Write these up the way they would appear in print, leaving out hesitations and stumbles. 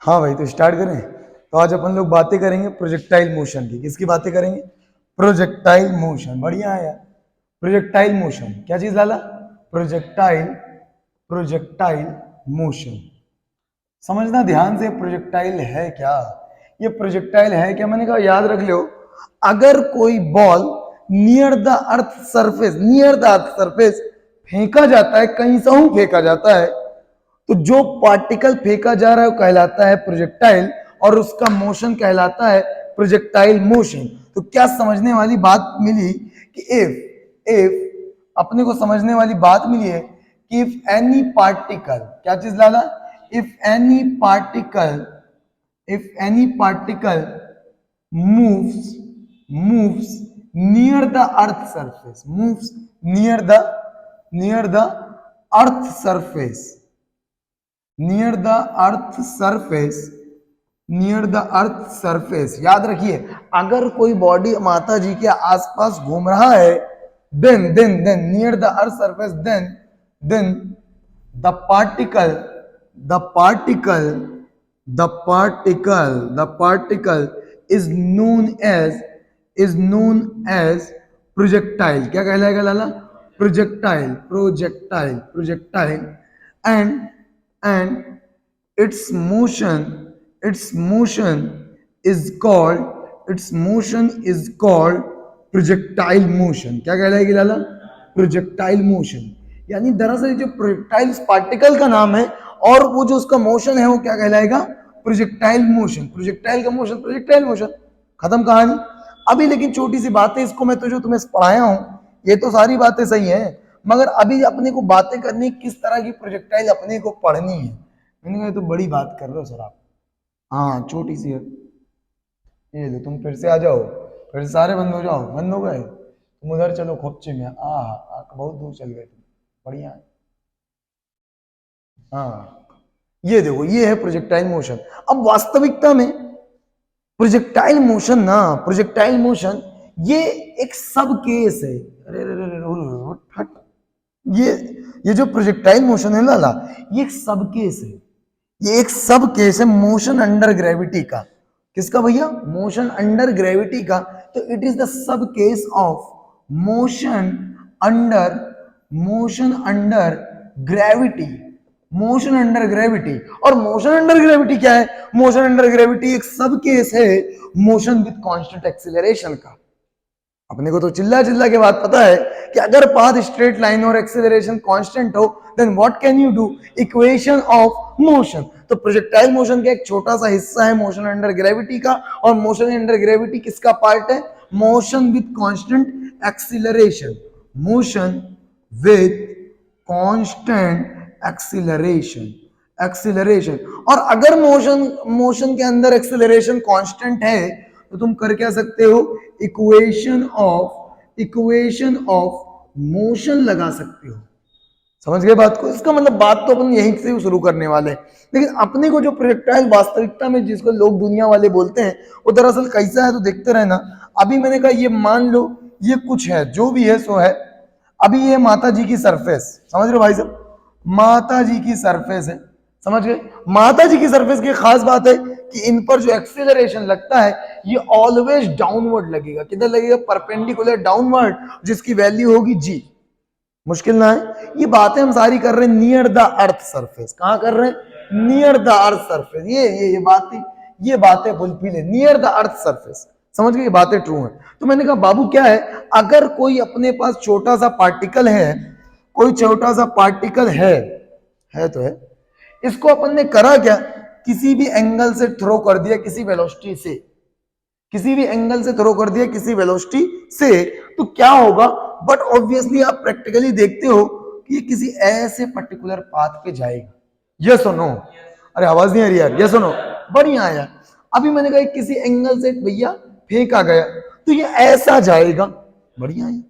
हाँ भाई, तो स्टार्ट करें। तो आज अपन लोग बातें करेंगे प्रोजेक्टाइल मोशन की। किसकी बातें करेंगे? Projectile motion. बढ़िया है यार। प्रोजेक्टाइल मोशन क्या चीज लाला? Projectile, projectile motion. समझना ध्यान से, प्रोजेक्टाइल है क्या? ये प्रोजेक्टाइल है क्या, मैंने कहा याद रख लो। अगर कोई ball near the earth surface, near the earth surface फेंका जाता है, कहीं से फेंका जाता है, तो जो पार्टिकल फेंका जा रहा है वो कहलाता है प्रोजेक्टाइल, और उसका मोशन कहलाता है प्रोजेक्टाइल मोशन। तो क्या समझने वाली बात मिली कि इफ अपने को समझने वाली बात मिली है कि इफ एनी पार्टिकल, क्या चीज लाला? If any particle, if any particle moves near the earth surface, moves near the earth surface, near the earth surface, near the earth surface। याद रखिए, अगर कोई बॉडी माता जी के आसपास घूम रहा है, then near the earth surface, then the particle, the particle, the particle is known as projectile. क्या कहलाएगा लाला? Projectile, projectile. and its motion is called projectile motion. क्या कहलाएगी लाला? Projectile motion. यानी दरअसल जो प्रोजेक्टाइल पार्टिकल का नाम है, और वो जो उसका मोशन है वो क्या कहलाएगा? Projectile motion. प्रोजेक्टाइल का मोशन प्रोजेक्टाइल मोशन। खत्म कहानी। अभी लेकिन छोटी सी बात है, इसको मैं तो जो तुम्हें पढ़ाया हूं ये तो सारी बातें सही हैं, मगर अभी अपने को बातें करनी किस तरह की प्रोजेक्टाइल अपने को पढ़नी है। मैंने कहा तो बड़ी बात कर रहे हो सर आप। हाँ छोटी सी है। ये लो तुम फिर से आ जाओ, फिर से सारे बंद हो जाओ। बंद हो गए? तुम उधर चलो खोपचे में। बहुत दूर चल गए तुम। बढ़िया है। हाँ ये देखो, ये है प्रोजेक्टाइल मोशन। अब वास्तविकता में प्रोजेक्टाइल मोशन ना, प्रोजेक्टाइल मोशन ये एक सब केस है। अरे अरे अरे, ये जो प्रोजेक्टाइल मोशन है लाला, ये एक सब केस है। ये एक सब केस है मोशन अंडर ग्रेविटी का। किसका भैया? मोशन अंडर ग्रेविटी का। तो it is the sub case of motion under, motion under gravity, motion under gravity. और मोशन अंडर ग्रेविटी क्या है? मोशन अंडर ग्रेविटी एक सब केस है मोशन विद कांस्टेंट एक्सीलरेशन का। अपने को तो चिल्ला चिल्ला के बात पता है कि अगर पाथ स्ट्रेट लाइन और एक्सेलरेशन कांस्टेंट हो, then what can you do? Equation of motion. तो प्रोजेक्टाइल मोशन का एक छोटा सा हिस्सा है मोशन अंडर ग्रेविटी का, और मोशन अंडर ग्रेविटी किसका पार्ट है? Motion with constant acceleration, motion with constant acceleration, acceleration. और अगर मोशन के अंदर एक्सीलरेशन कांस्टेंट है, तो तुम कर क्या सकते हो? इक्वेशन ऑफ मोशन लगा सकते हो। समझ गए बात को? इसका मतलब बात तो अपन यहीं से शुरू करने वाले हैं, लेकिन अपने को जो प्रोजेक्टाइल वास्तविकता में जिसको लोग दुनिया वाले बोलते हैं, वो दरअसल कैसा है तो देखते रहना। अभी मैंने कहा ये मान लो ये कुछ है, जो भी है सो है। अभी ये माता जी की सरफेस, समझ रहे हो भाई साहब? माता जी की सरफेस है, समझ गए? माता जी की सरफेस की खास बात है कि इन पर जो एक्सेलरेशन लगता है ये ऑलवेज डाउनवर्ड लगेगा। किधर लगेगा? परपेंडिकुलर डाउनवर्ड, जिसकी वैल्यू होगी जी। मुश्किल ना है। ये बातें हम सारी कर रहे हैं नियर द अर्थ सरफेस। कहां कर रहे हैं? Near the earth surface. ये बातें फुलफिल है नियर द अर्थ सरफेस। समझ गए? ये बातें ट्रू हैं। तो मैंने कहा बाबू क्या है, अगर कोई अपने पास छोटा सा पार्टिकल है, कोई छोटा सा पार्टिकल है तो है, इसको अपन ने करा क्या? किसी भी एंगल से थ्रो कर दिया, किसी वेलोसिटी से, किसी भी एंगल से थ्रो कर दिया किसी वेलोसिटी से, तो क्या होगा? बट ऑब्वियसली आप प्रैक्टिकली देखते हो कि ये किसी ऐसे पर्टिकुलर पाथ पे जाएगा। यस और नो? अरे आवाज नहीं आ रही यार। यस और नो? बढ़िया यार। अभी मैंने कहा किसी एंगल से भैया फेंका गया, तो ये ऐसा जाएगा। बढ़िया है।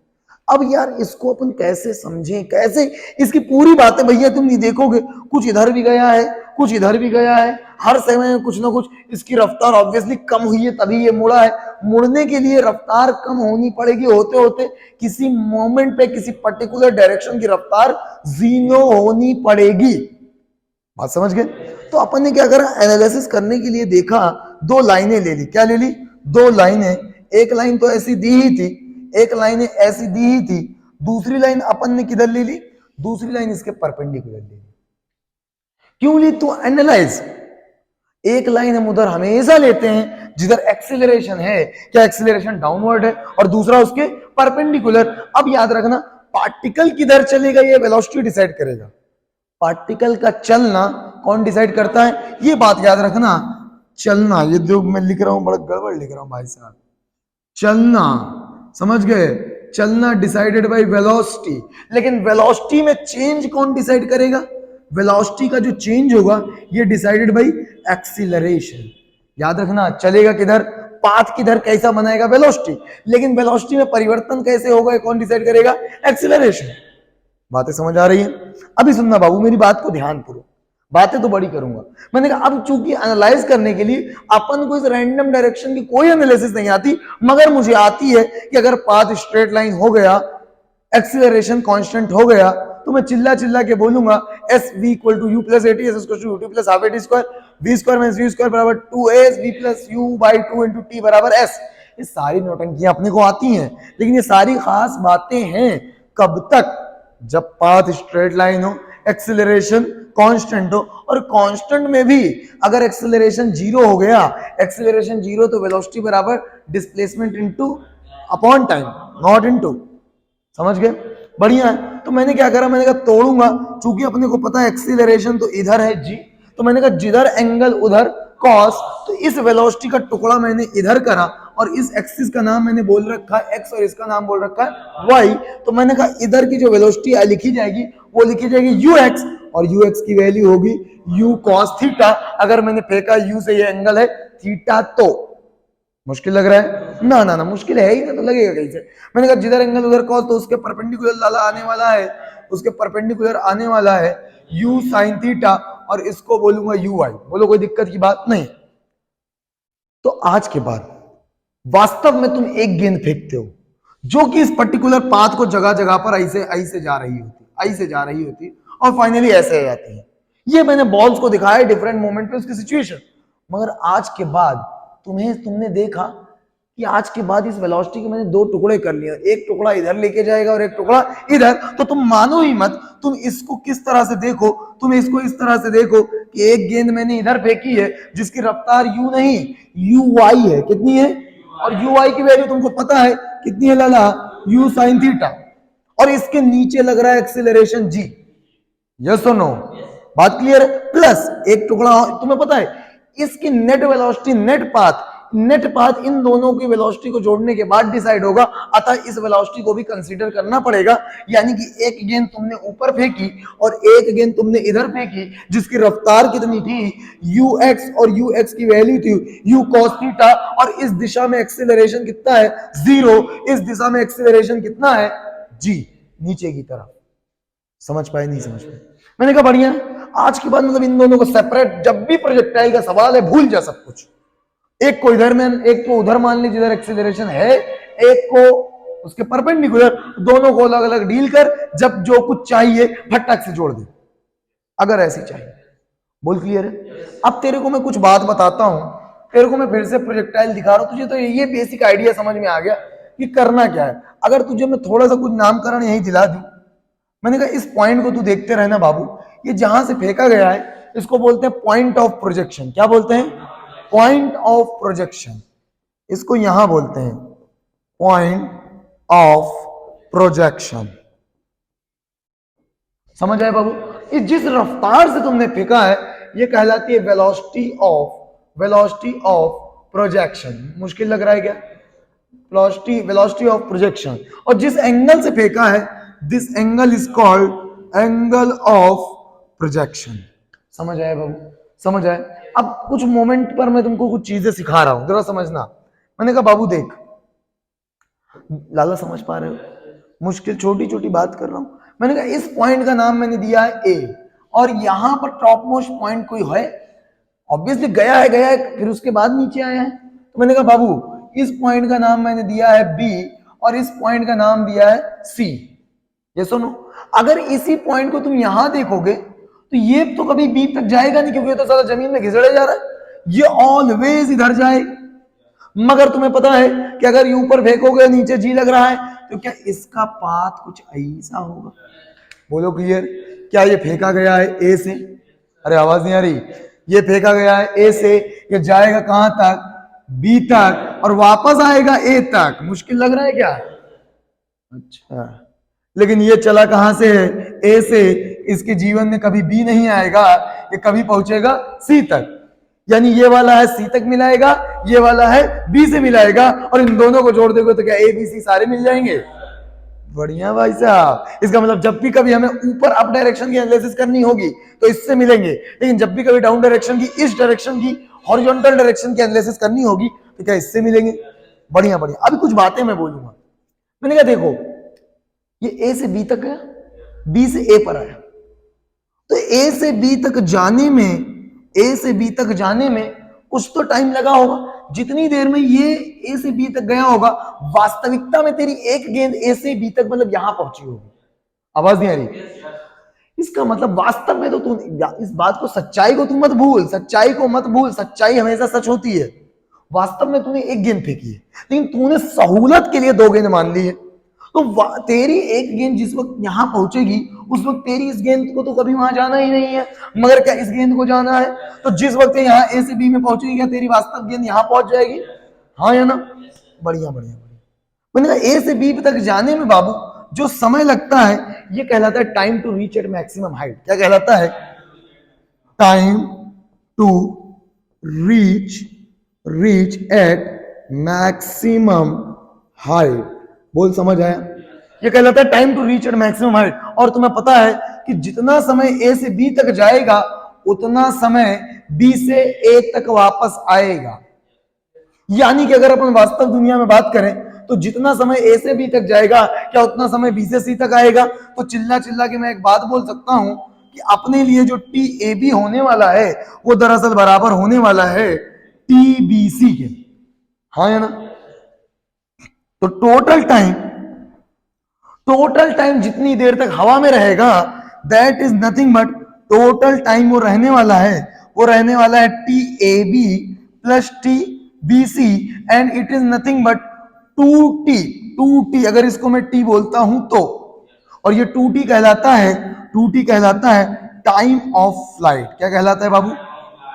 अब यार इसको अपन कैसे समझें, कैसे इसकी पूरी बातें भैया तुम नहीं देखोगे, कुछ इधर भी गया है, कुछ इधर भी गया है, हर समय में कुछ ना कुछ। इसकी रफ्तार ऑब्वियसली कम हुई है तभी ये मुड़ा है। मुड़ने के लिए रफ्तार कम होनी पड़ेगी, होते होते किसी मोमेंट पे किसी पर्टिकुलर डायरेक्शन की रफ्तार जीरो होनी पड़ेगी। बात समझ गए? तो अपन ने क्या करा, एनालिसिस करने के लिए देखा, दो लाइनें ले ली। क्या ले ली? दो लाइनें। एक लाइन तो ऐसी दी ही थी, एक लाइन ऐसी दी ही थी, दूसरी लाइन अपन ने किधर ले ली? दूसरी लाइन इसके परपेंडिकुलर ले ली। क्यों ली? तो एनालाइज। एक लाइन हम उधर हमेशा लेते हैं जिधर एक्सीलरेशन है, क्या एक्सीलरेशन डाउनवर्ड है, और दूसरा उसके परपेंडिकुलर। अब याद रखना, पार्टिकल किधर चलेगा ये वेलोसिटी डिसाइड करेगा। पार्टिकल का चलना कौन डिसाइड करता है? ये बात याद रखना। चलना, ये जो मैं लिख रहा हूं बड़ा गड़बड़ लिख रहा हूं भाई साहब। चलना, समझ गए? चलना डिसाइडेड बाय वेलोसिटी। लेकिन वेलोसिटी में चेंज कौन डिसाइड करेगा? वेलोसिटी का जो चेंज होगा ये डिसाइडेड बाय एक्सीलरेशन। याद रखना, चलेगा किधर, पाथ किधर, कैसा बनाएगा? वेलोसिटी। लेकिन वेलोसिटी में परिवर्तन कैसे होगा ये कौन डिसाइड करेगा? एक्सीलरेशन। बातें समझ आ रही है? अभी सुनना बाबू, मेरी बात को ध्यान पूर्वक, बातें तो बड़ी करूंगा। मैंने कहा अब चूंकि एनालाइज करने के लिए अपन को इस रैंडम डायरेक्शन की कोई एनालिसिस नहीं आती, मगर मुझे आती है कि अगर पाथ स्ट्रेट लाइन हो गया, एक्सीलरेशन कांस्टेंट हो गया, तो मैं चिल्ला चिल्ला के बोलूंगा s v equal to u plus a t s equal to t plus half a t square v square minus u square बराबर 2as v plus u by 2 into t बराबर एस। ये सारी नौटंकियां अपने को आती हैं, लेकिन ये सारी खास बातें हैं कब तक? जब पाथ स्ट्रेट लाइन हो, एक्सीलरेशन कांस्टेंट हो, और कांस्टेंट में भी अगर एक्सीलरेशन जीरो हो गया, एक्सीलरेशन जीरो तो वेलोसिटी बराबर displacement into upon time, not into. समझ गए? बढ़िया है। तो मैंने क्या करा, मैंने कहा तोड़ूंगा, चूंकि अपने को पता है एक्सीलरेशन तो इधर है जी, तो मैंने कहा जिधर एंगल उधर कॉस, तो इस वेलोसिटी का टुकड़ा मैंने इधर करा, और इस एक्सिस का नाम मैंने बोल रखा है एक्स और इसका नाम बोल रखा है वाई। तो मैंने कहा इधर की जो वेलोसिटी लिखी जाएगी वो लिखी जाएगी यू एक्स, और यू एक्स की वैल्यू होगी यू कॉस थीटा। अगर मैंने फेंका यू से ये एंगल है थीटा, तो मुश्किल लग रहा है ना? ना ना, मुश्किल है ही ना, तो लगेगा कैसे? मैंने कहा जिधर एंगल उधर कॉस, तो उसके परपेंडिकुलर लाला आने वाला है, उसके परपेंडिकुलर आने वाला है u साइन थीटा, और इसको बोलूंगा यू आई। बोलो कोई दिक्कत की बात नहीं? तो आज के बाद वास्तव में तुम एक गेंद फेंकते हो जो कि इस पर्टिकुलर पाथ को जगह जगह पर ऐसे ऐसे जा रही होती, ऐसे जा रही होती, और फाइनली ऐसे आ जाती है। ये मैंने बॉल्स को दिखाया डिफरेंट मोमेंट पे उसकी सिचुएशन। मगर आज के बाद तुमने देखा कि आज के बाद इस वेलोसिटी के मैंने दो टुकड़े कर लिए, एक टुकड़ा इधर लेके जाएगा और एक टुकड़ा इधर। तो तुम मानो ही मत, तुम इसको किस तरह से देखो, तुम इसको इस तरह से देखो कि एक गेंद मैंने इधर फेंकी है जिसकी रफ्तार u नहीं यू वाई है। कितनी है? और यू वाई की वैल्यू तुमको पता है कितनी है लाला? You sine theta. और इसके नीचे लग रहा है एक्सीलरेशन जी। यस और नो? बात क्लियर है? प्लस एक टुकड़ा तुम्हें पता है इसकी नेट वेलोसिटी, नेट पाथ इन दोनों की वेलोसिटी को जोड़ने के बाद डिसाइड होगा। अतः इस वेलोसिटी को भी कंसीडर करना पड़ेगा। यानी कि एक गेंद तुमने ऊपर फेंकी और एक गेंद तुमने इधर फेंकी, जिसकी रफ्तार कितनी थी? ux, और ux की वैल्यू थी u cos थीटा, और इस दिशा में एक्सीलरेशन कितना है? 0। इस दिशा में एक्सीलरेशन कितना है? g, नीचे की तरफ। समझ पाए? नहीं समझ पाए? मैंने कहा बढ़िया, आज के बाद मतलब इन दोनों को सेपरेट, जब भी प्रोजेक्टाइल का सवाल है भूल जा सब कुछ। एक को इधर में, एक को उधर मान लीजिए जिधर एक्सीलरेशन है, एक को उसके परपेंडिकुलर, दोनों को अलग अलग डील कर, जब जो कुछ चाहिए फटाक से जोड़ दे, अगर ऐसी चाहिए। बोल क्लियर है? अब तेरे को मैं कुछ बात बताता हूं, तेरे को मैं फिर से प्रोजेक्टाइल दिखा रहा हूं, तुझे तो ये बेसिक आइडिया समझ में आ गया कि करना क्या है। अगर तुझे मैं थोड़ा सा कुछ नामकरण यही दिला दूं, मैंने कहा इस पॉइंट को तू देखते रहना बाबू, ये जहां से फेंका गया है इसको बोलते हैं पॉइंट ऑफ प्रोजेक्शन। क्या बोलते हैं? Point of projection. इसको यहां बोलते हैं पॉइंट ऑफ प्रोजेक्शन। समझ आए बाबू? इस जिस रफ्तार से तुमने फेंका है ये कहलाती है वेलोसिटी ऑफ प्रोजेक्शन। मुश्किल लग रहा है क्या? Velocity of projection. और जिस एंगल से फेंका है, this angle is called angle of projection. समझ आया बाबू? समझ आए? अब कुछ मोमेंट पर मैं तुमको कुछ चीजें सिखा रहा हूं, जरा समझना। मैंने कहा बाबू देख, लाला समझ पा रहे हो? मुश्किल छोटी छोटी बात कर रहा हूं। मैंने कहा इस पॉइंट का नाम मैंने दिया है ए, और यहां पर टॉप मोस्ट पॉइंट कोई है? ऑब्वियसली गया है, फिर उसके बाद नीचे आया है। तो मैंने कहा बाबू इस पॉइंट का नाम मैंने दिया है बी, और इस पॉइंट का नाम दिया है सी। ये सुनो, अगर इसी पॉइंट को तुम यहां देखोगे तो ये तो कभी बी तक जाएगा नहीं, क्योंकि ये तो सारा जमीन में घिसड़े जा रहा है, ये ऑलवेज इधर जाए। मगर तुम्हें पता है कि अगर ये ऊपर फेंकोगे नीचे जी लग रहा है, तो क्या इसका पाथ कुछ ऐसा होगा? बोलो क्लियर। क्या ये फेंका गया है ए से, अरे आवाज नहीं आ रही, ये फेंका गया है ए से, ये जाएगा कहां तक? बी तक, और वापस आएगा ए तक। मुश्किल लग रहा है क्या? अच्छा, लेकिन ये चला कहां से है? ए से। इसके जीवन में कभी बी नहीं आएगा, ये कभी पहुंचेगा सी तक। यानी ये वाला है सी तक मिलाएगा, ये वाला है बी से मिलाएगा, और इन दोनों को जोड़ दोगे तो क्या ए बी सी सारे मिल जाएंगे? बढ़िया भाई साहब। इसका मतलब जब भी कभी हमें ऊपर अप डायरेक्शन की एनालिसिस करनी होगी तो इससे मिलेंगे, लेकिन जब भी कभी डाउन डायरेक्शन की, इस डायरेक्शन की, हॉरिजॉन्टल डायरेक्शन की एनालिसिस करनी होगी तो क्या इससे मिलेंगे? बढ़िया बढ़िया। अभी कुछ बातें मैं बोलूंगा। मैंने कहा देखो, ये ए से बी तक गया, बी से ए पर आया, तो ए से बी तक जाने में, ए से बी तक जाने में कुछ तो टाइम लगा होगा। जितनी देर में ये ए से बी तक गया होगा, वास्तविकता में तेरी एक गेंद ए से बी तक मतलब यहां पहुंची होगी। आवाज नहीं आ रही? इसका मतलब वास्तव में तो तू इस बात को, सच्चाई को तू मत भूल, सच्चाई को मत भूल, सच्चाई हमेशा सच होती है। वास्तव में तूने एक गेंद फेंकी है, लेकिन तूने सहूलत के लिए दो गेंद मान ली है। तो तेरी एक गेंद जिस वक्त यहां पहुंचेगी, उस वक्त तेरी इस गेंद को तो कभी वहां जाना ही नहीं है, मगर क्या इस गेंद को जाना है? तो जिस वक्त यहाँ ए से बी में पहुंचेगी, क्या तेरी वास्तव गेंद यहां पहुंच जाएगी? हाँ या ना? बढ़िया बढ़िया बढ़िया। मैंने कहा ए से बी तक जाने में बाबू जो समय लगता है, ये कहलाता है time to reach at maximum height. क्या कहलाता है? Time to reach at maximum height. बोल समझ आया? ये कहलाता है time to reach at maximum height. और तुम्हें पता है कि जितना समय ए से बी तक जाएगा, उतना समय बी से ए तक वापस आएगा। यानी कि अगर अपन वास्तव दुनिया में बात करें, तो जितना समय ए से बी तक जाएगा, क्या उतना समय बी से सी तक आएगा? तो चिल्ला चिल्ला के मैं एक बात बोल सकता हूं कि अपने लिए जो टी ए बी होने वाला है, वो दरअसल बराबर होने वाला है टी बी सी के। हाँ या ना? तो टोटल टाइम जितनी देर तक हवा में रहेगा, that is nothing but, total time वो रहने वाला है t a b plus t b c, and it is nothing but 2t। अगर इसको मैं टी बोलता हूं तो, और ये 2t कहलाता है टाइम ऑफ फ्लाइट। क्या कहलाता है बाबू?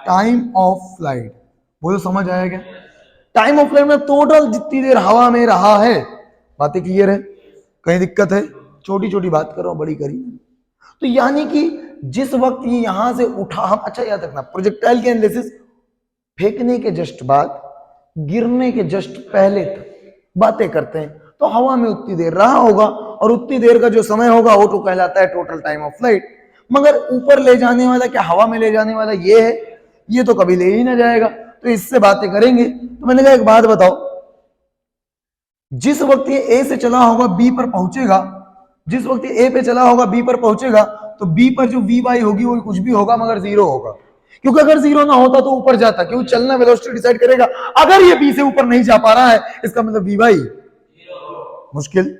Time of flight. बोलो समझ आया क्या? टाइम ऑफ फ्लाइट में टोटल जितनी देर हवा में रहा है। बातें क्लियर है? कहीं दिक्कत है? छोटी छोटी बात करो, बड़ी करी। तो यानी कि जिस वक्त ये यहां से उठा, हम अच्छा याद रखना, प्रोजेक्टाइल के एनालिसिस फेंकने के जस्ट बाद, गिरने के जस्ट पहले तक बातें करते हैं। तो हवा में उतनी देर रहा होगा, और उतनी देर का जो समय होगा वो तो कहलाता है टोटल टाइम ऑफ फ्लाइट। मगर ऊपर ले जाने वाला, क्या हवा में ले जाने वाला ये है? ये तो कभी ले ही ना जाएगा। तो इससे बातें करेंगे। तो मैंने कहा एक बात बताओ, जिस वक्त ये ए से चला होगा बी पर पहुंचेगा, जिस वक्त ये ए पे चला होगा बी पर पहुंचेगा, तो बी पर जो वी वाई होगी वो कुछ भी होगा मगर जीरो होगा। क्योंकि अगर जीरो ना होता तो ऊपर जाता, क्योंकि चलना वेलोसिटी डिसाइड करेगा। अगर ये बी से ऊपर नहीं जा पा रहा है, इसका मतलब वी वाई मुश्किल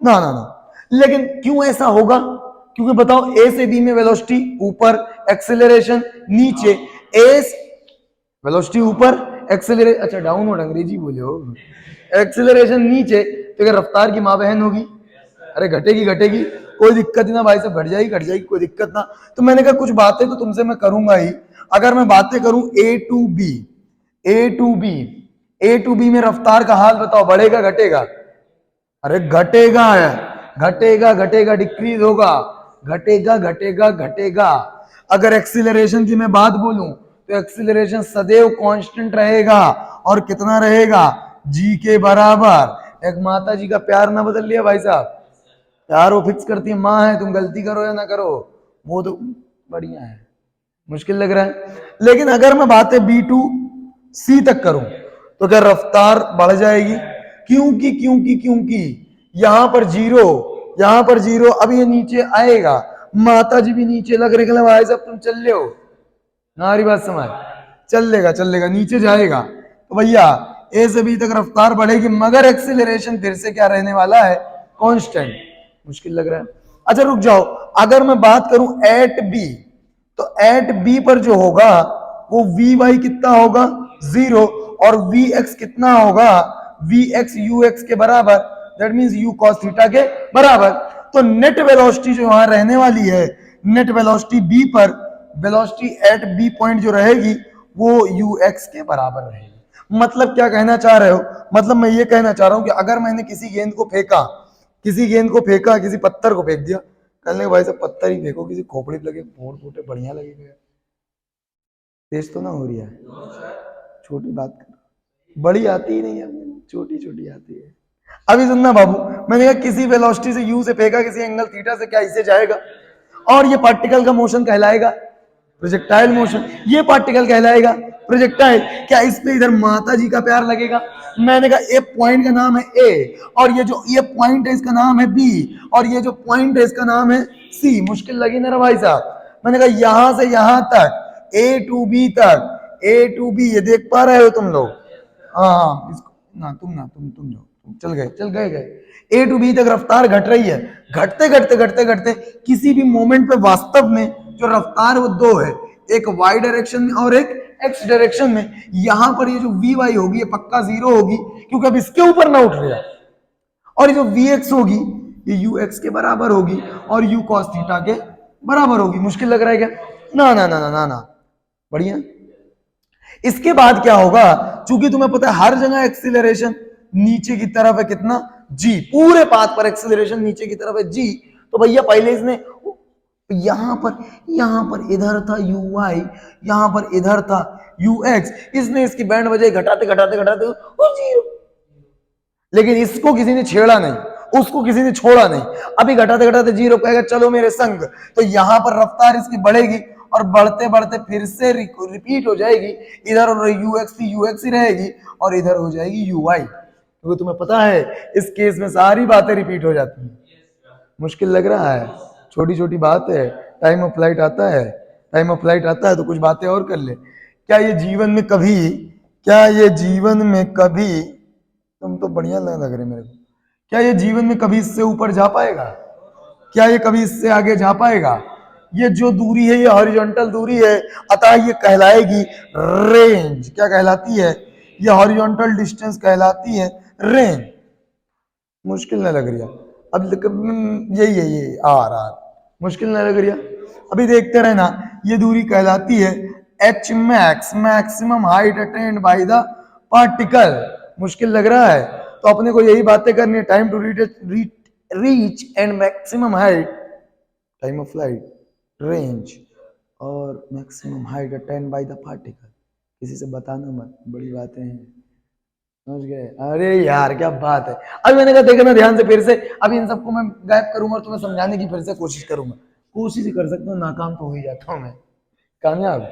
ना ना ना। लेकिन क्यों ऐसा होगा? क्योंकि बताओ, ए से बी में वेलोसिटी ऊपर, एक्सेलरेशन नीचे। एस वेलोसिटी ऊपर, एक्सेलरेशन, अच्छा डाउनवर्ड अंग्रेजी बोले हो, एक्सेलरेशन नीचे, तो क्या रफ्तार की माँ बहन होगी? अरे घटेगी, कोई दिक्कत ना भाई साहब, घट जाएगी, कोई दिक्कत ना। तो मैंने कहा कुछ बातें तो तुमसे मैं करूंगा ही। अगर मैं बातें करूं ए टू बी में रफ्तार का हाल बताओ, बढ़ेगा घटेगा? अरे घटेगा, डिक्रीज होगा, घटेगा। अगर एक्सीलरेशन की मैं बात बोलूं, तो एक्सीलरेशन सदैव कांस्टेंट रहेगा, और कितना रहेगा? जी के बराबर। एक माता जी का प्यार ना बदल लिया भाई साहब, प्यार वो फिक्स करती है, माँ है, तुम गलती करो या ना करो, वो तो बढ़िया है। मुश्किल लग रहा है? लेकिन अगर मैं बातें बी टू सी तक करूं, तो क्या रफ्तार बढ़ जाएगी? क्योंकि यहां पर जीरो, अब ये नीचे आएगा, माता जी भी नीचे लग रहे भाई साहब तुम चल ले हो, हमारी बात समझ, चलेगा, नीचे जाएगा। तो भैया ए से बी तक रफ्तार बढ़ेगी, मगर एक्सीलरेशन फिर से क्या रहने वाला है? कांस्टेंट। मुश्किल लग रहा है? अच्छा रुक जाओ, अगर मैं बात करूं एट बी, तो एट बी पर जो होगा वो वी वाई कितना होगा 0 और वी एक्स कितना होगा वी एक्स यू एक्स के बराबर, that means you cos theta के बराबर। तो नेट वेलोसिटी जो वहां रहने वाली है, नेट वेलोसिटी बी पर, वेलोसिटी एट बी पॉइंट जो रहेगी वो यू एक्स के बराबर रहेगी। मतलब क्या कहना चाह रहे हो? मतलब मैं ये कहना चाह रहा हूं कि अगर मैंने किसी गेंद को फेंका, किसी पत्थर को फेंक दिया, कहने भाई साहब पत्थर ही फेंको, किसी खोपड़ी लगे फोड़ फूटे बढ़िया लगेगा, तेज तो ना हो रही है, छोटी बात कर, बड़ी आती ही नहीं है, छोटी छोटी आती है। अभी सुनना बाबू, मैंने कहा किसी वेलोसिटी से यू से फेंका किसी एंगल थीटा से, क्या इससे जाएगा? और ये पार्टिकल का मोशन कहलाएगा प्रोजेक्टाइल मोशन, ये पार्टिकल कहलाएगा प्रोजेक्टाइल। क्या इस पे इधर माता जी का प्यार लगेगा? मैंने कहा ए पॉइंट का नाम है ए, और ये जो ये पॉइंट है इसका नाम है बी, और ये जो पॉइंट है इसका नाम है सी। मुश्किल लगी ना भाई साहब? मैंने कहा यहां से यहां तक ए टू बी तक, ए टू बी, ये देख पा रहे हो तुम लोग? हाँ इसको ना तुम जाओ, चल गए ए टू बी तक रफ्तार घट रही है, घटते घटते घटते घटते किसी भी मोमेंट पे वास्तव में जो रफ्तार वो दो है, एक वाई डायरेक्शन में और एक एक्स डायरेक्शन में। यहां पर ये जो वी वाई होगी ये पक्का 0 होगी, क्योंकि अब इसके ऊपर ना उठ रहा, और ये जो वी एक्स होगी ये यू एक्स के बराबर होगी और यू कॉस थीटा के बराबर होगी। मुश्किल लग रहा है क्या? ना ना ना ना ना ना, बढ़िया। इसके बाद क्या होगा, चूंकि तुम्हें पता है हर जगह एक्सीलरेशन नीचे की तरफ है, कितना जी, पूरे पाथ पर एक्सीलरेशन नीचे की तरफ है जी। तो भैया पहले इसने यहां पर इधर था यू वाई, यहां पर इधर था यू एक्स, इसने इसकी बैंड बजाई घटाते घटाते घटाते वो जीरो। लेकिन इसको किसी ने छेड़ा नहीं, उसको किसी ने छोड़ा नहीं, अभी घटाते घटाते जीरो कहेगा चलो मेरे संग। तो यहां पर रफ्तार इसकी बढ़ेगी और बढ़ते बढ़ते फिर से रिपीट हो जाएगी, इधर यू एक्स ही रहेगी और इधर हो जाएगी यू वाई, क्योंकि तुम्हें पता है इस केस में सारी बातें रिपीट हो जाती हैं। मुश्किल लग रहा है? छोटी छोटी बात है, टाइम ऑफ फ्लाइट आता है, टाइम ऑफ फ्लाइट आता है तो कुछ बातें और कर ले। क्या ये जीवन में कभी, तुम तो बढ़िया लग रहे मेरे को, क्या ये जीवन में कभी इससे ऊपर जा पाएगा? क्या ये कभी इससे आगे जा पाएगा? ये जो दूरी है ये हॉरिजॉन्टल दूरी है, अतः ये कहलाएगी रेंज। क्या कहलाती है? ये हॉरिजॉन्टल डिस्टेंस कहलाती है रेंज। मुश्किल न लग रही है? अब यही आर, मुश्किल न लग रही है? अभी देखते रहना, ये दूरी कहलाती है H max, maximum height attained by the particle. मुश्किल लग रहा है? तो अपने को यही बातें करनी है, time to reach and maximum height, time of flight, range और maximum height attained by the particle. किसी से बताना मत, बड़ी बातें हैं, समझ गए? अरे यार क्या बात है। अभी मैंने कहा देखना ध्यान से फिर से, अभी इन सबको मैं गायब करूंगा और तुम्हें समझाने की फिर से कोशिश करूंगा, कोशिश ही कर सकता हूँ, नाकाम तो हो ही जाता हूँ मैं। कामयाब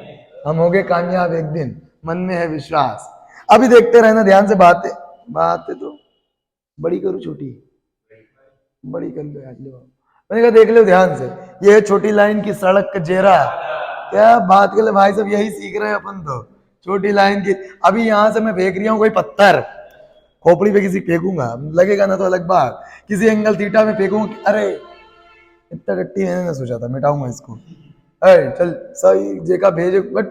हम हो गए, कामयाब एक दिन, मन में है विश्वास। अभी देखते रहना ध्यान से, बातें तो बड़ी करूँ छोटी, बड़ी कर लो। मैंने कहा देख लो ध्यान से, ये है छोटी लाइन की सड़क का जेरा। क्या बात कर ले भाई साहब, यही सीख रहे हैं अपन तो, छोटी लाइन की। अभी यहां से मैं फेंक रही हूँ कोई पत्थर, खोपड़ी पे किसी फेंकूंगा, लगेगा ना तो अलग बात, किसी एंगल थीटा में फेंकूंगा, अरे इतना टट्टी मैंने ना सोचा था, मिटाऊंगा इसको। अरे चल सही जेका भेजे, बट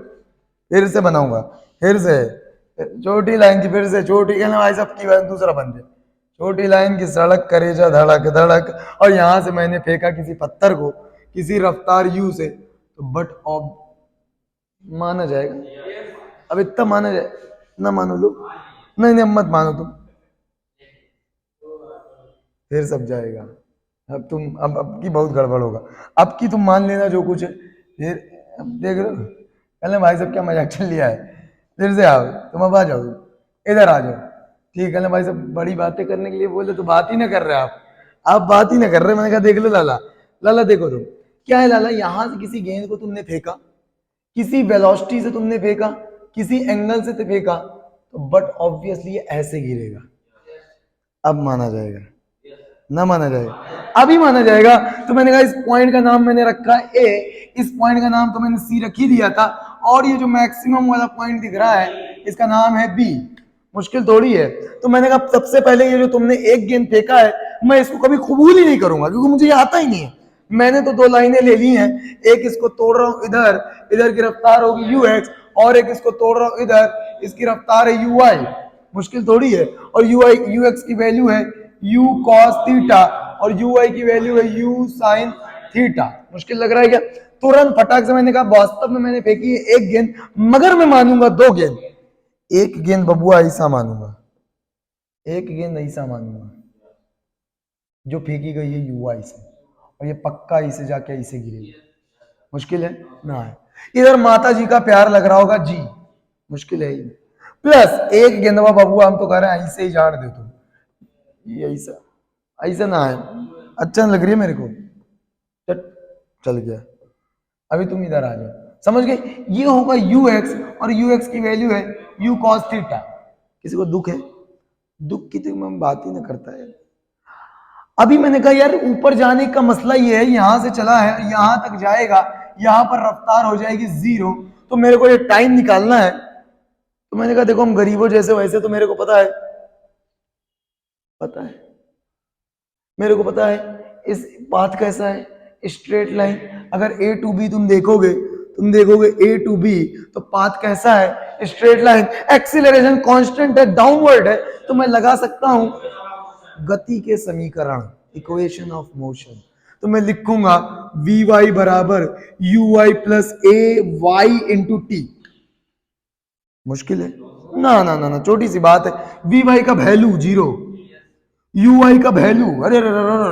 फिर से बनाऊंगा, फिर से छोटी लाइन की, फिर से छोटी कहना भाई साहब की दूसरा बन जाए, छोटी लाइन की सड़क करेजा धड़क धड़क, और यहां से मैंने फेंका किसी पत्थर को किसी रफ्तार यू से, तो बट ऑफ माना जाएगा? अब इतना माना जाए ना, मानो लो, नहीं नहीं मत मानो तुम, फिर सब जाएगा। अब तुम अब की बहुत गड़बड़ होगा, अब की तुम मान लेना जो कुछ है, फिर अब देख रहे हो कहले भाई साहब क्या मजाक चल लिया है, फिर से आओ तुम, अब आ जाओ, इधर आ जाओ। ठीक है ना भाई साहब, बड़ी बातें करने के लिए बोले तो बात ही ना कर रहे आप बात ही ना कर रहे। मैंने कहा देख लो लाला, लाला देखो तुम क्या है लाला, यहां से किसी गेंद को तुमने फेंका, किसी वेलोसिटी से तुमने फेंका, किसी एंगल से फेंका, तो बट ऑब्वियसली ये ऐसे गिरेगा। अब माना जाएगा ना माना जाएगा? अभी माना जाएगा। तो मैंने कहा इस पॉइंट का नाम मैंने रखा है ए, इस पॉइंट का नाम तो मैंने सी रख ही दिया था, और ये जो मैक्सिमम वाला पॉइंट दिख रहा है इसका नाम है बी। मुश्किल थोड़ी है। तो मैंने कहा सबसे पहले ये जो तुमने एक गेंद फेंका है, मैं इसको कभी कबूल ही नहीं करूंगा, क्योंकि मुझे ये आता ही नहीं है। मैंने तो दो लाइनें ले ली हैं, एक इसको तोड़ रहा हूं इधर, इधर की रफ्तार होगी यू एक्स, और एक इसको तोड़ रहा हूं इधर, इसकी रफ्तार है यू वाई। मुश्किल थोड़ी है। और यू आई यू एक्स की वैल्यू है यू कॉस थीटा और यू वाई की वैल्यू है यू साइन थीटा। मुश्किल लग रहा है क्या? तुरंत फटाक से मैंने कहा वास्तव में मैंने फेंकी है एक गेंद, मगर मैं मानूंगा दो गेंद। एक गेंद बबुआ ऐसा मानूंगा, एक गेंद ऐसा मानूंगा जो फेंकी गई है यू आई से, और ये पक्का इसे जाके इसे गिरेगी। मुश्किल है ना है। इधर माता जी का प्यार लग रहा होगा जी, मुश्किल है ही। प्लस एक गेंदवा बबुआ हम तो कह रहे हैं ऐसे ही झाड़ दे तुम, ये ऐसा ऐसा ना है, अच्छा लग रही है मेरे को, चल गया। अभी तुम इधर आ जाओ, समझ गए? ये होगा यू एक्स और यू एक्स की वैल्यू है यू कॉस थीटा। किसी को दुख है? दुख की तो मैं बात ही ना करता है। अभी मैंने कहा यार ऊपर जाने का मसला ये है, यहां से चला है यहां तक जाएगा, यहां पर रफ्तार हो जाएगी 0, तो मेरे को ये टाइम निकालना है। तो मैंने कहा देखो हम गरीबों जैसे वैसे तो मेरे को पता है, मेरे को पता है इस पाथ कैसा है, स्ट्रेट लाइन। अगर ए टू बी तुम देखोगे ए टू बी, तो पाथ कैसा है? Straight line. एक्सीलरेशन कांस्टेंट है, डाउनवर्ड है, तो मैं लगा सकता हूं गति के समीकरण, इक्वेशन ऑफ मोशन। तो मैं लिखूंगा वी वाई बराबर u y plus a y into t. मुश्किल है ना ना ना ना, छोटी सी बात है। वी वाई का वैल्यू 0, यू आई का वैल्यू अरे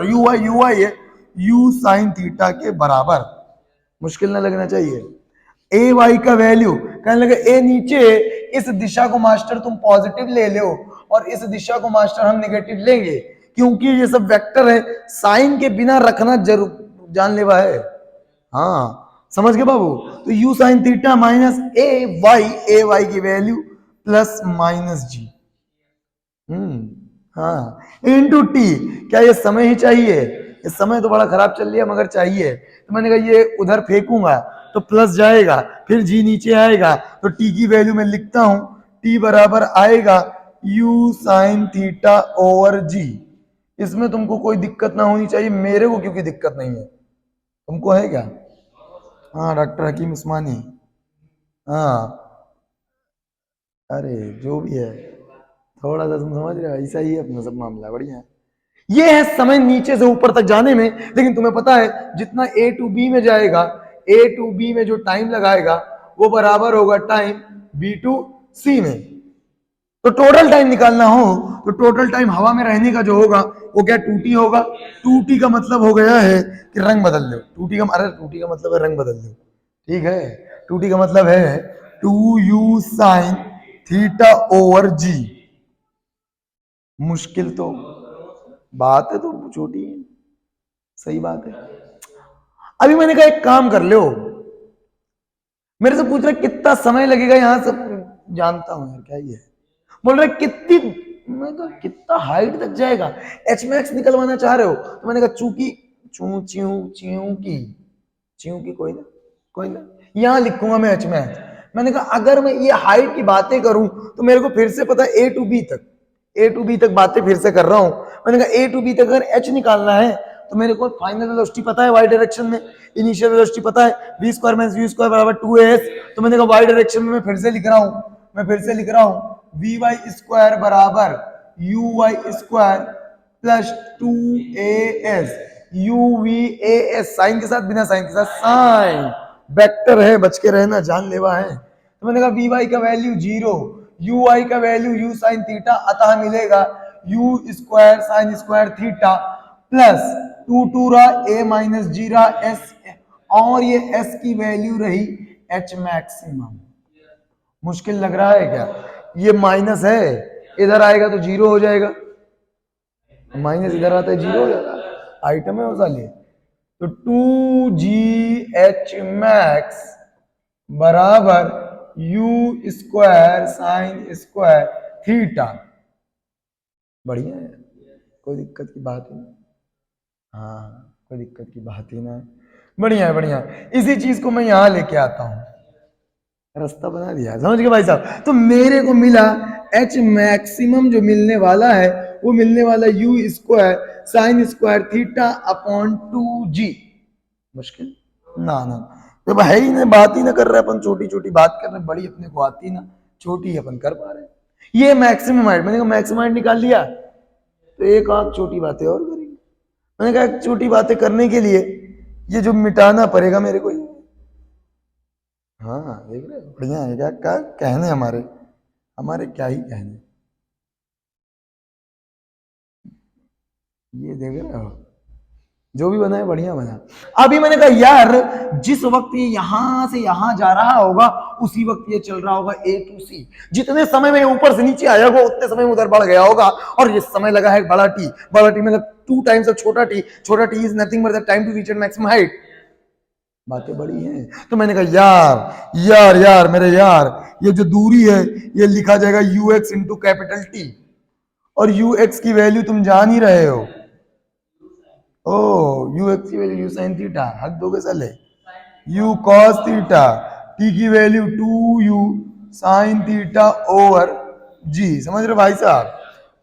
यू आई है यू साइन थीटा के बराबर। मुश्किल ना लगना चाहिए। ए वाई का वैल्यू कहने लगे ए नीचे, इस दिशा को मास्टर तुम पॉजिटिव ले लो और इस दिशा को मास्टर हम नेगेटिव लेंगे, क्योंकि ये सब वेक्टर है, साइन के बिना रखना जरूर जानलेवा है। हाँ समझ गए बाबू? तो u sine theta minus a y की वैल्यू प्लस माइनस जी, हाँ इंटू टी। क्या ये समय ही चाहिए? ये समय तो बड़ा खराब चल रहा मगर चाहिए। तो मैंने कहा ये उधर फेंकूंगा तो प्लस जाएगा, फिर जी नीचे आएगा, तो टी की वैल्यू मैं लिखता हूं, टी बराबर आएगा यू साइन थीटा ओवर जी। इसमें तुमको कोई दिक्कत ना होनी चाहिए, मेरे को क्योंकि दिक्कत नहीं है, तुमको है क्या? हाँ डॉक्टर हकीम उस्मानी, हाँ अरे जो भी है, थोड़ा सा तुम समझ रहे हो, ऐसा ही है अपना सब मामला, बढ़िया है। ये है समय नीचे से ऊपर तक जाने में। लेकिन तुम्हें पता है जितना ए टू बी में जाएगा, ए टू बी में जो टाइम लगाएगा वो बराबर होगा टाइम बी टू सी में। तो टोटल टाइम निकालना हो तो टोटल टाइम हवा में रहने का जो होगा वो क्या 2t होगा। 2t का मतलब हो गया है कि रंग बदल लो। 2t का मतलब है रंग बदल लो, ठीक है। 2t का मतलब है 2u साइन थीटा ओवर जी। मुश्किल तो बात है, तो छोटी है, सही बात है। अभी मैंने कहा एक काम कर लो, मेरे से पूछ रहे कितना समय लगेगा, यहां से जानता हूं यार क्या ये है। बोल रहे कितनी, मैं कहा कितना हाइट तक जाएगा, एच मैक्स निकलवाना चाह रहे हो? तो मैंने कहा चूंकि च्यू की कोई ना यहां लिखूंगा मैं एच मैक्स। मैंने कहा अगर मैं ये हाइट की बातें करूं तो मेरे को फिर से पता है ए टू बी तक बातें फिर से कर रहा हूं। मैंने कहा ए टू बी तक अगर एच निकालना है तो मेरे को फाइनल वेलोसिटी पता है वाई डायरेक्शन में, इनिशियल वेलोसिटी पता है v square minus u square बराबर 2as। तो मैंने कहा वाई डायरेक्शन में मैं फिर से लिख रहा हूं वी वाई स्क्वायर बराबर u y square plus 2as u v a s, sine के साथ बिना साइन के साथ, साइन वेक्टर है, बच के रहना, जानलेवा है। तो मैंने कहा वी वाई का वैल्यू 0, यू वाई का वैल्यू यू साइन थीटा, अतः मिलेगा you square sine square theta plus 2 रहा ए माइनस जी रहा एस, और ये एस की वैल्यू रही एच मैक्सिमम। मुश्किल लग रहा है क्या? ये माइनस है, इधर आएगा तो 0 हो जाएगा, माइनस इधर आता है 0 हो जाएगा, आइटम है वो साले। तो 2gh मैक्स बराबर you square sine square theta. बढ़िया है, कोई दिक्कत की बात ही नहीं, हाँ कोई दिक्कत की बात ही ना, बढ़िया है बढ़िया। इसी चीज को मैं यहां लेके आता हूं, रास्ता बना दिया, समझ गए भाई साहब? तो मेरे को मिला एच मैक्सिमम, जो मिलने वाला है वो मिलने वाला you square sine square theta upon 2g। मुश्किल ना ना, जब है ही नहीं, बात ही ना कर रहे अपन, छोटी छोटी बात कर रहे, बड़ी अपने को आती ना, छोटी अपन कर पा रहे। ये मैक्सिमम हाइट, मैंने कहा मैक्सिमम हाइट निकाल लिया, तो एक आध छोटी बातें और करेंगे। मैंने कहा छोटी बातें करने के लिए ये जो मिटाना पड़ेगा मेरे को, हाँ देख रहे हो, बढ़िया है क्या कहने हमारे, हमारे क्या ही कहने, ये देख रहे हो, जो भी बना है बढ़िया बना। अभी मैंने कहा यार जिस वक्त ये यहां से यहां जा रहा होगा उसी वक्त ये चल रहा होगा A to C, जितने समय में ऊपर से नीचे आया होगा उतने समय में उधर बढ़ गया होगा, और ये समय लगा है बड़ा टी, बड़ा टी मतलब 2 टाइम्स ऑफ छोटा टी, छोटा t is nothing but the time to reach at maximum height. बातें बड़ी हैं, तो मैंने कहा यार यार यार मेरे यार, ये जो दूरी है ये लिखा जाएगा ux इंटू कैपिटल टी, और ux की वैल्यू तुम जान ही रहे हो, ओ ux की वैल्यू u sin थीटा, हक दोगे साले, u cos थीटा, t की value 2u sin theta over g, समझ रहे भाई साहब।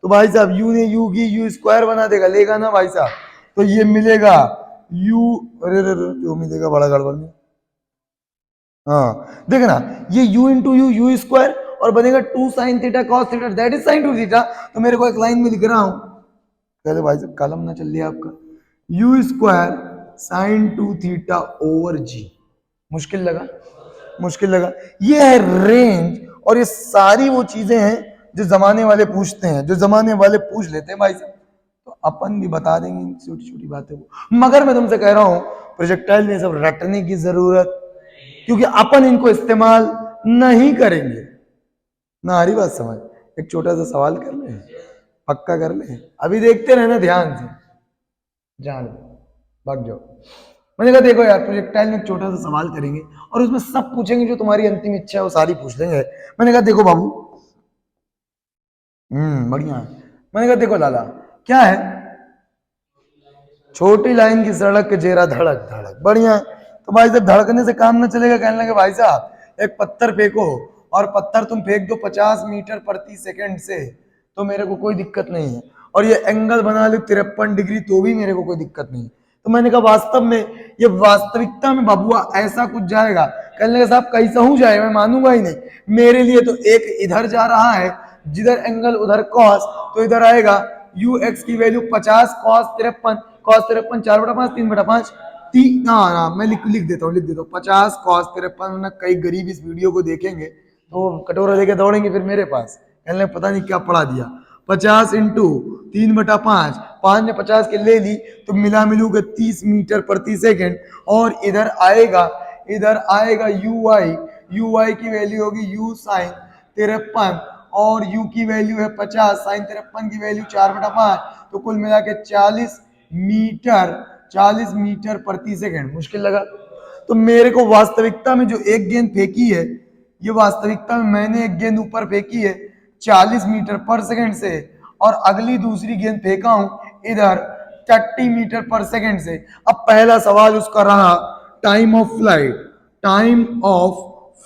तो भाई साहब u ने u की u स्क्वायर बना देगा, लेगा ना भाई साहब, तो ये मिलेगा u, अरे जो मिलेगा बड़ा गड़बड़ में, हाँ देखना ये u इंटू यू स्क्वायर और बनेगा 2 sin theta cos theta that is sin 2 theta. तो मेरे को एक लाइन में लिख रहा हूं, कहते भाई साहब कलम ना चल लिया आपका, u square sin 2 theta over g, मुश्किल लगा, मुश्किल लगा, ये है रेंज, और ये सारी वो चीजें हैं जो जमाने वाले पूछते हैं, जो जमाने वाले पूछ लेते हैं भाई साहब, तो अपन भी बता देंगे इन छोटी छोटी बातें को। मगर मैं तुमसे कह रहा हूं प्रोजेक्टाइल में सब रटने की जरूरत, क्योंकि अपन इनको इस्तेमाल नहीं करेंगे ना, हरी बात समझ। एक छोटा सा सवाल कर ले, पक्का कर ले, अभी देखते रहना ध्यान से, जान भाग जाओ। मैंने कहा देखो यार प्रोजेक्टाइल में एक छोटा सा सवाल करेंगे और उसमें सब पूछेंगे जो तुम्हारी अंतिम इच्छा है वो सारी पूछ लेंगे। मैंने कहा देखो बाबू, बढ़िया है। मैंने कहा देखो लाला क्या है, छोटी लाइन की सड़क जेरा धड़क धड़क, बढ़िया है। तो भाई साहब धड़कने से काम ना चलेगा, कहने लगे भाई साहब एक पत्थर फेंको, और पत्थर तुम फेंक दो 50 मीटर प्रति सेकंड से, तो मेरे को कोई दिक्कत नहीं है, और ये एंगल बना लो 53 डिग्री तो भी मेरे को कोई दिक्कत नहीं। तो मैंने कहा वास्तव में ये वास्तविकता में बाबुआ ऐसा कुछ जाएगा, कहने लगे साहब कैसा हूं जाए, मैं मानूंगा ही नहीं, मेरे लिए तो एक इधर जा रहा है जिधर एंगल उधर कॉस, तो इधर आएगा ux की वैल्यू 50 cos 53, cos 53 4/5 3/5 तीन, ना मैं लिख देता हूँ 50 cos 53, ना कई गरीब इस वीडियो को देखेंगे तो कटोरा लेके दौड़ेंगे फिर मेरे पास, कहने पता नहीं क्या पढ़ा दिया। 50 इंटू 3/5, 5 ने 50 के ले ली तो मिला मिलू के 30 मीटर प्रति सेकेंड, और इधर आएगा ui की वैल्यू होगी u sin 53, और u की वैल्यू है 50, sin 53 की वैल्यू 4/5, तो कुल मिला के 40 मीटर प्रति सेकंड। मुश्किल लगा, तो मेरे को वास्तविकता में जो एक गेंद फेंकी है, ये वास्तविकता में मैंने एक गेंद ऊपर फेंकी है 40 मीटर पर सेकंड से, और अगली दूसरी गेंद फेंका हूं इधर 30 मीटर पर सेकंड से। अब पहला सवाल उसका रहा time of flight, time of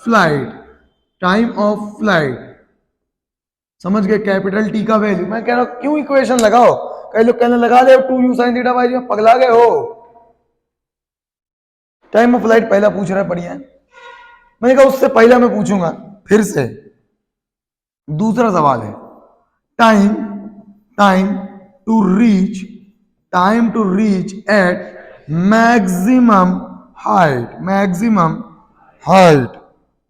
flight, time of flight, समझ गए, कैपिटल टी का वैल्यू। मैं कह रहा हूं क्यों इक्वेशन लगाओ, कई लोग कहने लगा दे 2u sin थीटा बाई, पगला गए हो, टाइम ऑफ फ्लाइट पहला पूछ रहा है, बढ़िया है। मैंने कहा उससे पहला मैं पूछूंगा फिर से, दूसरा सवाल है time time to reach time to reach at maximum height, maximum height,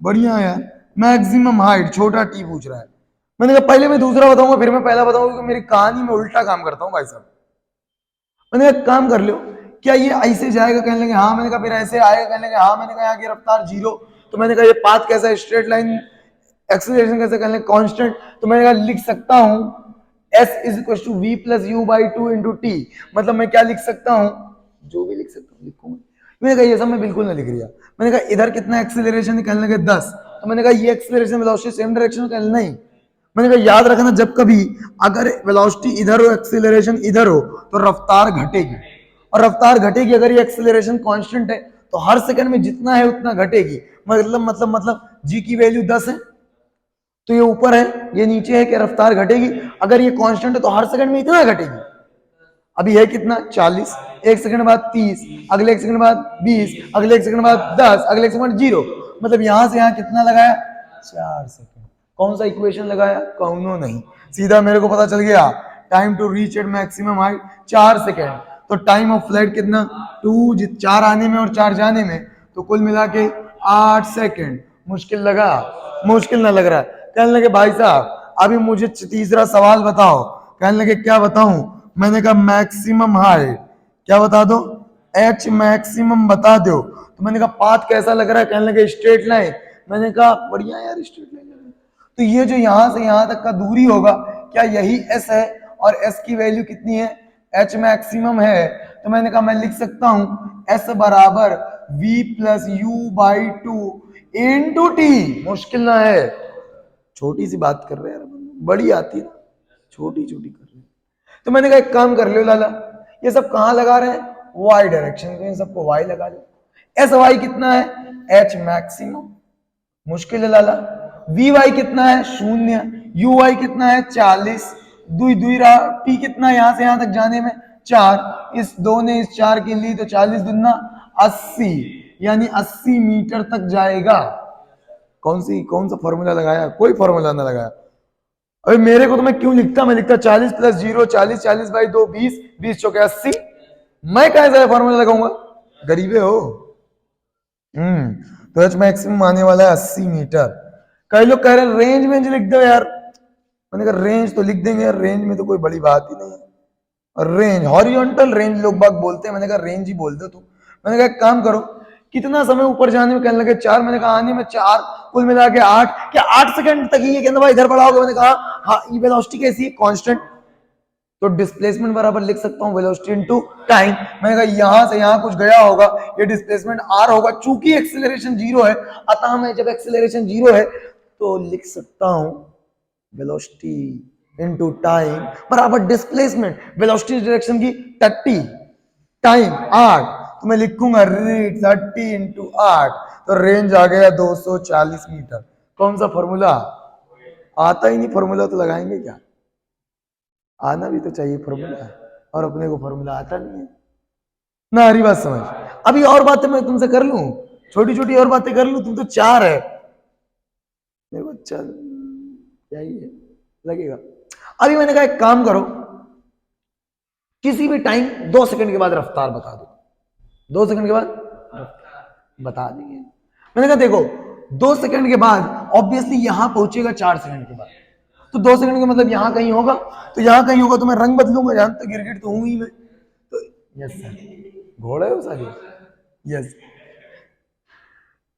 बढ़िया यार, मैक्सिमम हाइट छोटा टी पूछ रहा है। मैंने कहा पहले मैं दूसरा बताऊंगा फिर मैं पहला बताऊंगा, क्योंकि मेरी कहानी में उल्टा काम करता हूं भाई साहब। मैंने कहा काम कर लो, क्या ये ऐसे जाएगा, कहने लगे हाँ, मैंने कहा फिर ऐसे आएगा, कहने लगे हाँ, मैंने कहा यहाँ की रफ्तार 0, तो मैंने कहा ये पाथ कैसा है, स्ट्रेट लाइन, एक्सेलरेशन कैसे, कहने लगे कांस्टेंट, तो मैंने कहा लिख सकता हूं s is equal to v plus u by 2 into t, मतलब मैं क्या लिख सकता हूं, जो भी लिख सकता हूं लिखूंगा। मैंने कहा ये सब मैं बिल्कुल ना लिख रिया, मैंने कहा इधर कितना एक्सेलरेशन है, कहने लगे 10, तो मैंने कहा ये एक्सेलरेशन वेलोसिटी सेम डायरेक्शन में, कहने नहीं। मैंने कहा याद रखना जब कभी अगर वेलोसिटी इधर हो एक्सेलरेशन इधर हो तो रफ्तार घटेगी, और रफ्तार घटेगी अगर ये एक्सेलरेशन कांस्टेंट है तो हर सेकंड में जितना है उतना घटेगी, मतलब जी की वैल्यू 10 है तो ये ऊपर है ये नीचे है कि रफ्तार घटेगी, अगर ये कांस्टेंट है तो हर सेकंड में इतना घटेगी। अभी है कितना 40, एक सेकंड बाद 30, अगले एक सेकंड बाद 20, अगले एक सेकंड बाद 10, अगले एक सेकंड 0, मतलब यहां से यहां कितना लगाया 4 सेकंड। कौन सा इक्वेशन लगाया, कौनो नहीं, सीधा मेरे को पता चल गया time to reach at maximum height 4 second. तो टाइम ऑफ फ्लाइट कितना 2, 4 आने में और 4 जाने में, तो कुल मिला के 8 सेकंड। मुश्किल लगा, मुश्किल ना लग रहा है। कहने लगे भाई साहब अभी मुझे तीसरा सवाल बताओ। कहने लगे क्या बताऊं, मैंने कहा मैक्सिमम हाइट क्या बता दो, एच मैक्सिमम बता दो। तो मैंने कहा पाथ कैसा लग रहा है, कहने लगे स्ट्रेट लाइन। मैंने कहा बढ़िया यार स्ट्रेट लाइन। तो ये जो यहां से यहां तक का दूरी होगा क्या यही एस है, और एस की वैल्यू कितनी है, एच मैक्सिमम है। तो मैंने कहा मैं लिख सकता हूं एस बराबर v plus u by 2 into t. मुश्किल ना है, छोटी सी बात कर रहे हैं, बड़ी आती है ना, छोटी छोटी कर रहे हैं। तो मैंने कहा एक काम कर लो लाला, ये सब कहां लगा रहे हैं, वाई डायरेक्शन, तो इन सबको वाई लगा लो। एस वाई कितना है, एच मैक्सिमम, मुश्किल है लाला। वी वाई कितना है 0, यू वाई कितना है 40, दुई दुई रहा, टी कितना है यहां से यहां तक जाने में 4, इस 2 ने इस 4 के लिए, तो 40 दुना 80, यानी 80 मीटर तक जाएगा। कौन सा फॉर्मूला लगाया, कोई फॉर्मूला ना लगाया। अभी मेरे को तो मैं क्यों लिखता, मैं लिखता 40 प्लस 0 40, 40 बाई 2 20, 20 चौके 80। मैं कैसा फॉर्मूला लगाऊंगा, गरीबे हो। तो एच मैक्सिमम आने वाला है 80 मीटर। कई लोग कह रहे हैं रेंज में लिख दो यार, मैंने कहा रेंज तो लिख देंगे यार, रेंज में तो कोई बड़ी बात ही नहीं है। और रेंज हॉरिजॉन्टल रेंज लोग बाग बोलते हैं, मैंने कहा रेंज ही बोल दो तुम। मैंने कहा एक काम करो, कितना समय ऊपर जाने में, कहने लगे 4, मैंने कहा आने में 4, कुल मिला के 8, क्या 8 सेकंड तक ही है, कहना भाई इधर बढ़ाओगे, मैंने कहा हाँ ये वेलोसिटी कैसी है कांस्टेंट, तो डिस्प्लेसमेंट बराबर लिख सकता हूं वेलोसिटी इनटू टाइम। मैंने कहा यहां से यहां कुछ गया होगा, ये डिस्प्लेसमेंट आर होगा, चूंकि एक्सेलरेशन 0 है, अतः मैं जब एक्सेलरेशन 0 है तो लिख सकता हूं वेलोसिटी इनटू टाइम बराबर डिस्प्लेसमेंट, वेलोसिटी डायरेक्शन की 30, टाइम 8, तो मैं लिखूंगा 30 इंटू 8, तो रेंज आ गया 240 मीटर। कौन सा फॉर्मूला, आता ही नहीं फॉर्मूला तो लगाएंगे क्या, आना भी तो चाहिए फॉर्मूला, और अपने को फॉर्मूला आता नहीं है ना। हरी बात समझ, अभी और बातें मैं तुमसे कर लूं, छोटी छोटी और बातें कर लूं, तुम तो 4 है, मेरे को चल क्या ही है लगेगा। अभी मैंने कहा एक काम करो, किसी भी टाइम 2 सेकंड के बाद रफ्तार बता दो, 2 सेकंड के बाद बता देंगे। मैंने कहा देखो 2 सेकंड के बाद ऑब्वियसली यहां पहुंचेगा 4 सेकंड के बाद, तो 2 सेकंड का मतलब यहां कहीं होगा, तो यहां कहीं होगा तो मैं रंग बदलूंगा, यहां तक गिरगिट तो हूं ही मैं। तो यस सर, घोड़े हो सारी, यस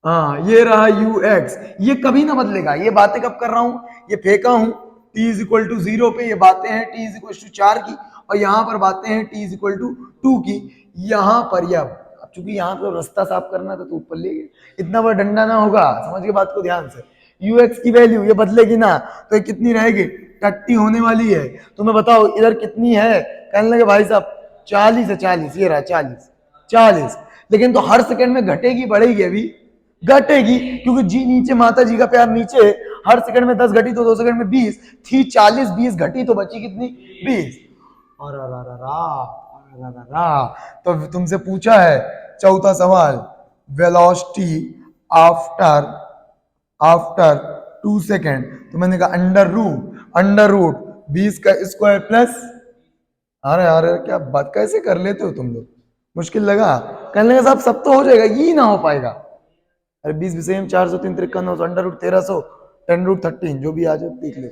हाँ ये रहा ux, ये कभी ना बदलेगा। ये बातें कब कर रहा हूं, ये फेंका हूं t इज इक्वल टू 0 पे, ये बातें हैं t इज इक्वल टू 4 की, और यहां पर बातें हैं t इज इक्वल टू 2 की। यहां पर अब चूंकि यहां पर रास्ता साफ करना था तो ऊपर ले गए, इतना बड़ा डंडा ना होगा, समझ के बात को ध्यान से। ux की वैल्यू ये बदलेगी ना, तो ये कितनी रहेगी 30 होने वाली है। तो मैं बताओ इधर कितनी है, कहने लगे भाई साहब 40 है, 40 ये रहा 40, 40, लेकिन तो हर सेकंड में घटेगी बढ़ेगी, अभी घटेगी, क्योंकि जी नीचे, माता जी का प्यार नीचे, हर सेकंड में 10 घटी तो 2 सेकंड में 20 थी, 40 20 घटी तो बची कितनी 20। और तो तुमसे पूछा है चौथा सवाल, वेलोसिटी आफ्टर आफ्टर 2 सेकंड, तो मैंने कहा अंडर रूट 20 का स्क्वायर प्लस, अरे क्या बात कैसे कर लेते हो तुम लोग, मुश्किल लगा। कहने लगा साहब सब तो हो जाएगा, ये ना हो पाएगा। अरे 20 विषय में 403 53 अंडर रूट 1300 10 रूट 13 जो भी आ जाए देख ले,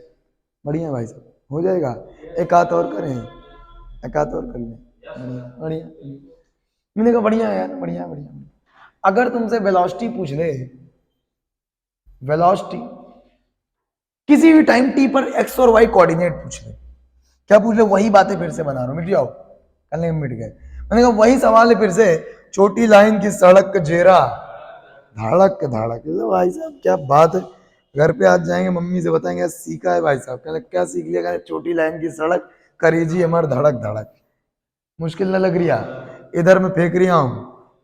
बढ़िया भाई साहब हो जाएगा। एक हाथ और करें, एक हाथ और कर लें, बढ़िया बढ़िया। मैंने कहा बढ़िया यार, बढ़िया बढ़िया। अगर तुमसे वेलोसिटी पूछ ले, वेलोसिटी किसी भी टाइम टी पर एक्स और वाई कोऑर्डिनेट पूछ ले, क्या पूछ ले, वही बातें फिर से बना रहा हूं, मिट जाओ, कल मिट गए। मैंने कहा वही सवाल है फिर से, छोटी लाइन की सड़क जेरा धड़क धड़क, भाई साहब क्या बात है, घर पे आज जाएंगे मम्मी से बताएंगे सीखा है भाई साहब, कहने क्या सीख लिया, कहने छोटी लाइन की सड़क करेजी हमार धड़क धड़क। मुश्किल न लग रहा, इधर मैं फेंक रहा हूँ,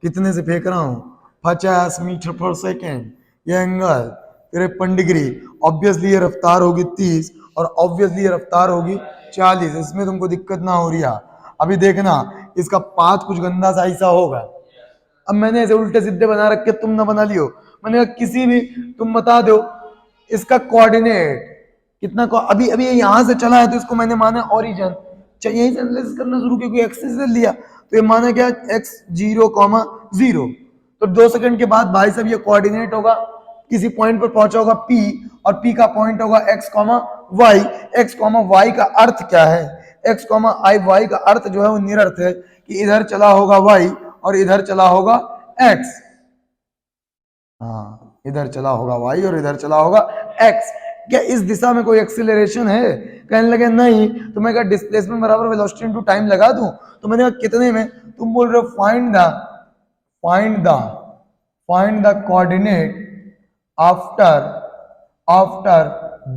कितने से फेंक रहा हूँ 50 मीटर पर सेकेंड, ये एंगल 53 डिग्री, ऑब्वियसली ये रफ्तार होगी 30 और ऑब्वियसली ये रफ्तार होगी 40, इसमें तुमको दिक्कत ना हो रही है। अभी देखना इसका पाथ कुछ गंदा सा ऐसा होगा। अब मैंने ऐसे उल्टे सीधे बना रखे, तुम ना बना लियो, मैंने कहा किसी भी तुम बता दो इसका कोऑर्डिनेट कितना अभी अभी यहां से चला है तो इसको मैंने माना ओरिजिन, यहीं से एनालिसिस करना शुरू किया, कोई एक्सिस से लिया तो ये माना क्या x 0,0, तो 2 सेकंड के बाद भाई साहब ये कोऑर्डिनेट होगा, किसी पॉइंट पर पहुंचा होगा P और P का पॉइंट होगा x, y। x, y का अर्थ क्या है, x, y का अर्थ जो है वो निरर्थ है कि इधर चला होगा y और इधर चला होगा x। हाँ, इधर चला होगा y और इधर चला होगा x। क्या इस दिशा में कोई एक्सीलरेशन है? कहने लगे नहीं। तो मैं कहा डिस्प्लेसमेंट बराबर वेलोसिटी इनटू टाइम लगा दूं, तो मैंने कहा कितने में? तुम बोल रहे हो find the coordinate after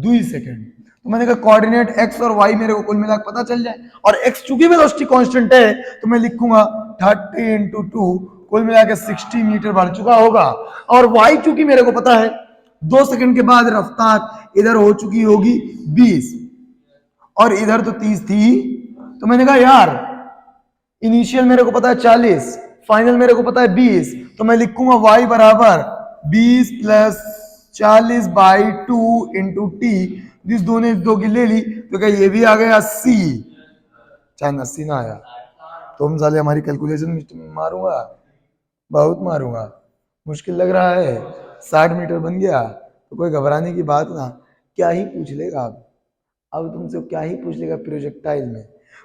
2 second. तो मैंने कहा कोऑर्डिनेट x और y मेरे को कुल मिलाकर पता चल जाए, और x चूंकि वेलोसिटी कांस्टेंट है तो मैं लिखूंगा 30 इंटू 2, कुल मिला के 60 मीटर बढ़ चुका होगा। और y चूंकि मेरे को पता है 2 सेकंड के बाद रफ्तार इधर हो चुकी होगी 20 और इधर तो 30 थी, तो मैंने कहा यार इनिशियल मेरे को पता है 40, फाइनल मेरे को पता है 20, तो मैं लिखूंगा y बराबर 20 प्लस 40 बाई 2 इंटू टी। जिस दोनों दो की ले ली तो क्या ये भी आ गया 80, चाहे 80 ना आया तुम साले हमारी कैलकुलेशन मारूंगा, बहुत मारूंगा। मुश्किल लग रहा है, 60 मीटर बन गया तो कोई घबराने की बात ना। क्या ही पूछ लेगा अब तुमसे क्या ही पूछ लेगा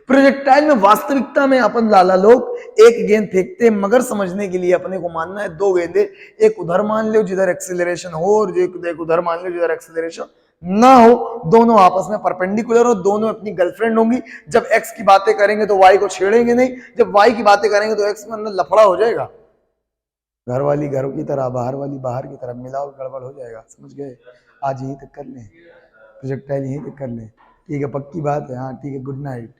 प्रोजेक्टाइल में वास्तविकता में अपन लाला लोग एक गेंद फेंकते हैं, मगर समझने के लिए अपने को मानना है 2 गेंदे, एक उधर मान लो जिधर एक्सीलरेशन हो और एक उधर मान लो जिधर एक्सीलरेशन ना हो, दोनों आपस में परपेंडिकुलर हो, दोनों अपनी गर्लफ्रेंड होंगी। जब एक्स की बातें करेंगे तो वाई को छेड़ेंगे नहीं, जब वाई की बातें करेंगे तो एक्स में अंदर लफड़ा हो जाएगा, घर वाली घर की तरह बाहर वाली बाहर की तरह मिलाओ, गड़बड़ हो जाएगा। समझ गए? आज यही तक कर लें, प्रोजेक्टाइल यही तक कर लें, ठीक है? पक्की बात है, हाँ ठीक है, गुड नाइट।